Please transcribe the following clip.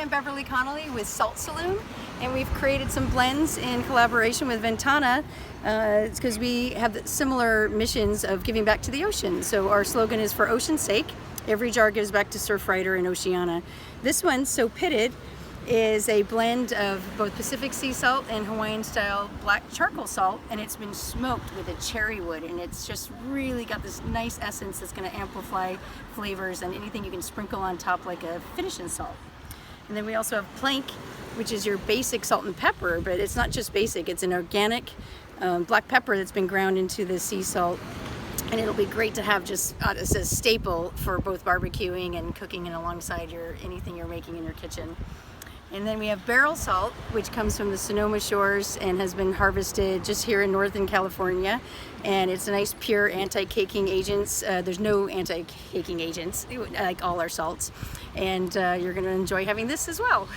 I'm Beverly Connolly with Saloon, and we've created some blends in collaboration with Ventana. It's because we have similar missions of giving back to the ocean. So our slogan is "For Ocean's Sake, every jar gives back to Surfrider and Oceana." This one, So Pitted, is a blend of both Pacific sea salt and Hawaiian style black charcoal salt, and it's been smoked with a cherry wood, and it's just really got this nice essence that's going to amplify flavors and anything you can sprinkle on top like a finishing salt. And then we also have Plank, which is your basic salt and pepper, but it's not just basic, it's an organic black pepper that's been ground into the sea salt. And it'll be great to have just as a staple for both barbecuing and cooking and alongside anything you're making in your kitchen. And then we have barrel salt, which comes from the Sonoma shores and has been harvested just here in Northern California. And it's a nice pure anti-caking agents. There's no anti-caking agents, like all our salts. And you're gonna enjoy having this as well.